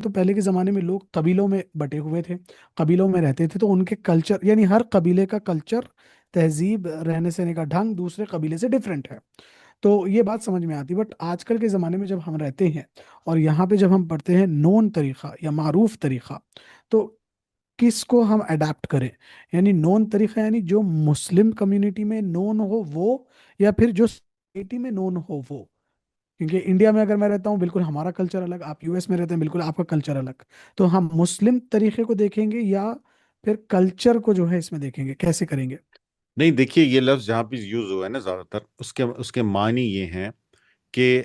तो पहले के ज़माने में लोग कबीलों में बटे हुए थे, कबीलों में रहते थे, तो उनके कल्चर यानी हर कबीले का कल्चर, तहजीब, रहने सहने का ढंग दूसरे कबीले से डिफरेंट है। तो ये बात समझ में आती। बट आजकल के ज़माने में जब हम रहते हैं और यहाँ पे जब हम पढ़ते हैं नोन तरीक़ा या मारूफ तरीक़ा, तो किसको हम अडाप्ट करें? यानी नोन तरीक़ा यानी जो मुस्लिम कम्युनिटी में नोन हो वो, या फिर जो सोसाइटी में नोन हो वो? क्योंकि इंडिया में अगर मैं रहता हूँ बिल्कुल हमारा कल्चर अलग, आप यूएस में रहते हैं बिल्कुल आपका कल्चर अलग। तो हम मुस्लिम तरीके को देखेंगे या फिर कल्चर को जो है इसमें देखेंगे, कैसे करेंगे? नहीं, देखिए, ये लफ्ज जहाँ पे यूज हुआ है ना, ज्यादातर उसके उसके मानी ये हैं कि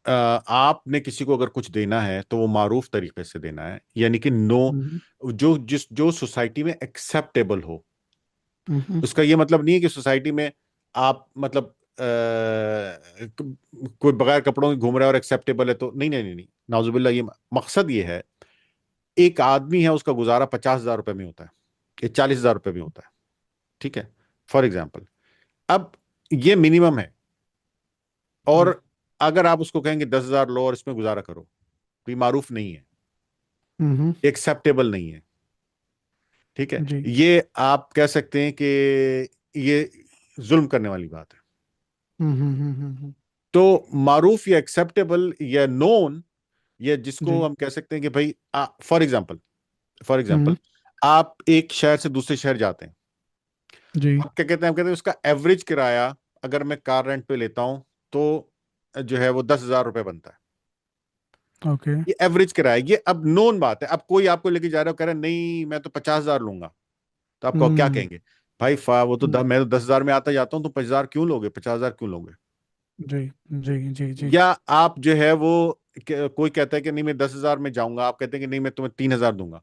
आपने किसी को अगर कुछ देना है तो वो मारूफ तरीके से देना है, यानी कि नो, हम्म। जो सोसाइटी में एक्सेप्टेबल हो। हम्म। उसका ये मतलब नहीं है कि सोसाइटी में आप मतलब कोई बगैर कपड़ों के घूम रहा है और एक्सेप्टेबल है, तो नहीं नहीं नहीं नहीं, नाउजुबिल्ला। ये मकसद ये है, एक आदमी है, उसका गुजारा 50,000 रुपए में होता है, ये 40,000 रुपए में होता है, ठीक है, फॉर एग्जाम्पल। अब ये मिनिमम है, जी। और अगर आप उसको कहेंगे 10,000 लो और इसमें गुजारा करो, तो ये मारूफ नहीं है, हम्म। एक्सेप्टेबल नहीं है, ठीक है। जी। ये आप कह सकते हैं कि ये जुल्म करने वाली बात है। तो मारूफ या एक्सेप्टेबल या नोन, या जिसको जी। हम कह सकते हैं कि भाई, फॉर एग्जाम्पल, फॉर एग्जाम्पल, हम्म। आप एक शहर से दूसरे शहर जाते हैं। जी। हम क्या कहते हैं, हम कहते हैं उसका एवरेज किराया अगर मैं कार रेंट पे लेता हूं तो जो है वो 10,000 रुपये बनता है। ओके। ये एवरेज किराया, ये अब नोन बात है। अब कोई आपको लेके जा रहा है, कह रहा है नहीं मैं तो 50,000 लूंगा, तो आपको क्या हम्म। कहेंगे? भाई वो तो हम्म। मैं तो 10,000 में आता जाता हूँ, तो 50,000 क्यों लोगे, 50,000 क्यों लोगे? जी। जी। जी। जी। या आप जो है वो कोई कहता है कि नहीं मैं 10,000 में जाऊंगा, आप कहते हैं कि नहीं मैं तुम्हें 3,000 दूंगा,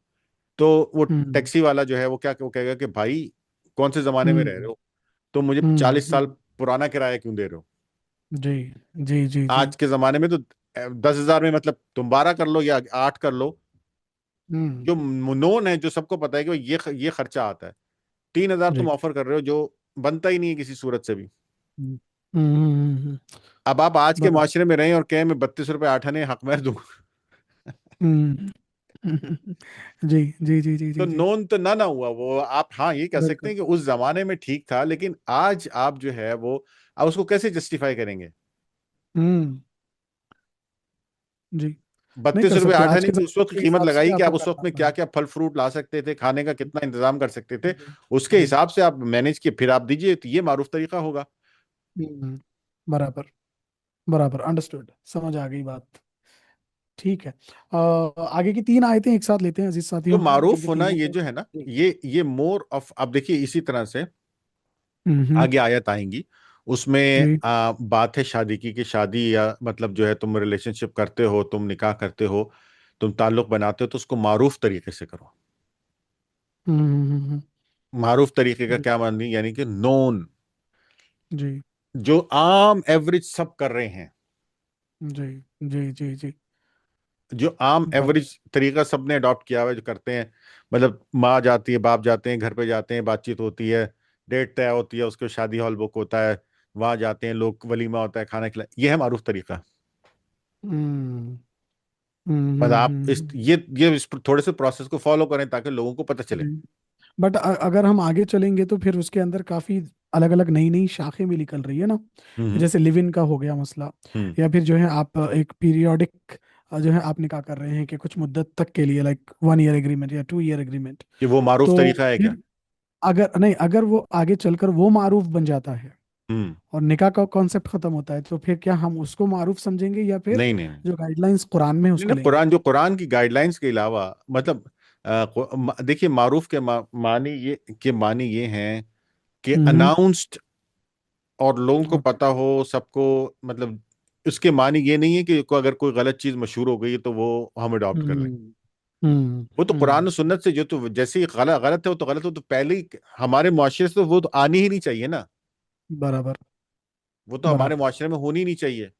तो वो हम्म। टैक्सी वाला जो है वो क्या वो कहेगा कि भाई कौन से जमाने में रह रहे हम्म। हो, तो मुझे हम्म। 40 साल पुराना किराया क्यों दे रहे हो? जी। जी। जी। जी। आज के जमाने में तो 10,000 में मतलब तुम 12 कर लो या 8 कर लो, हम्म। जो नोन है, जो सबको पता है कि भाई ये खर्चा आता है। 3,000 तुम जी। ऑफर कर रहे हो, जो बनता ही नहीं है किसी सूरत से भी। हम्म। अब आप आज के बराबर। माशरे में रहें और कहें मैं 32 रुपये 8 आने हक मैं दूंगा। हम्म। जी। जी। जी। जी। तो जी। जी। नोन तो ना ना हुआ वो। आप हाँ ये कह सकते बिल्कुल। हैं कि उस जमाने में ठीक था, लेकिन आज आप जो है वो, आप उसको कैसे जस्टिफाई करेंगे? हम्म। जी। नहीं बत्तीस कर रुपये सकते आठ आज आने के की उस वक्त जमाने के कीमत हिसाब से लगाई कि आपको आप उस वक्त करना में क्या पड़ेगा। क्या फल फ्रूट ला सकते थे, खाने का कितना इंतजाम कर सकते थे, जी। उसके जी। हिसाब से आप मैनेज किए, फिर आप दीजिए, तो ये मारूफ तरीका होगा। बराबर। बराबर, अंडरस्टूड, समझ आ गई बात। ठीक है। आगे की तीन आयतें एक साथ लेते हैं अजीज जो साथियों, मारूफ क्योंकि होना, तीनों ये को। जो है ना, जी। ये मोर ऑफ, आप देखिए इसी तरह से हम्म। आगे आयत आएंगी, उसमें जी। बात है शादी की, कि शादी या मतलब जो है तुम रिलेशनशिप करते हो, तुम निकाह करते हो, तुम ताल्लुक बनाते हो, तो उसको मारूफ तरीके से करो। हम्म। मारूफ तरीके का जी। क्या मानी, यानी कि नोन, जी। जो आम एवरेज सब कर रहे हैं, जी। जी। जी। जी। जो आम बराबर। एवरेज तरीका सबने अडॉप्ट किया हुआ है, जो करते हैं। मतलब माँ जाती है, बाप जाते हैं, घर पे जाते हैं, बातचीत होती है, डेट तय होती है, उसके शादी हॉल बुक होता है, वहां जाते हैं लोग, वलीमा होता है, खाना खिला, ये है मारूफ तरीका। हम्म। मतलब आप इस हम्म। ये इस थोड़े से प्रोसेस को फॉलो करें ताकि लोगों को पता चले। जी। बट अगर हम आगे चलेंगे तो फिर उसके अंदर काफी अलग अलग नई नई शाखें भी निकल रही है ना। हम्म। जैसे लिव इन का हो गया मसला, हम्म। या फिर जो है आप एक पीरियोडिक जो है आप निकाह कर रहे हैं कि कुछ मुद्दत तक के लिए, लाइक 1 ईयर एग्रीमेंट या 2 ईयर एग्रीमेंट। कि वो मारूफ तो तरीका है क्या? फिर अगर नहीं, अगर वो आगे चलकर वो मारूफ बन जाता है हम्म। और निकाह का कॉन्सेप्ट खत्म होता है, तो फिर क्या हम उसको मारूफ समझेंगे या फिर नहीं नहीं नहीं जो गाइडलाइंस कुरान में है नहीं उसको ना, लेंगे? कुरान की गाइडलाइंस के अलावा, मतलब देखिए, मारूफ के मानी ये हैं कि हम्म। अनाउंस्ड, और लोगों को ओके। पता हो सबको, मतलब उसके मानी ये नहीं है कि अगर कोई गलत चीज मशहूर हो गई तो वो हम अडॉप्ट कर लें। हम्म। हम्म। वो तो कुरान और सुन्नत से, जो तो जैसे ही गलत गलत है वो तो गलत हो, तो पहले ही हमारे मुआशरे से तो वो तो आनी ही नहीं चाहिए ना, बराबर। वो तो हमारे बराबर। मुआशरे में होनी ही नहीं चाहिए।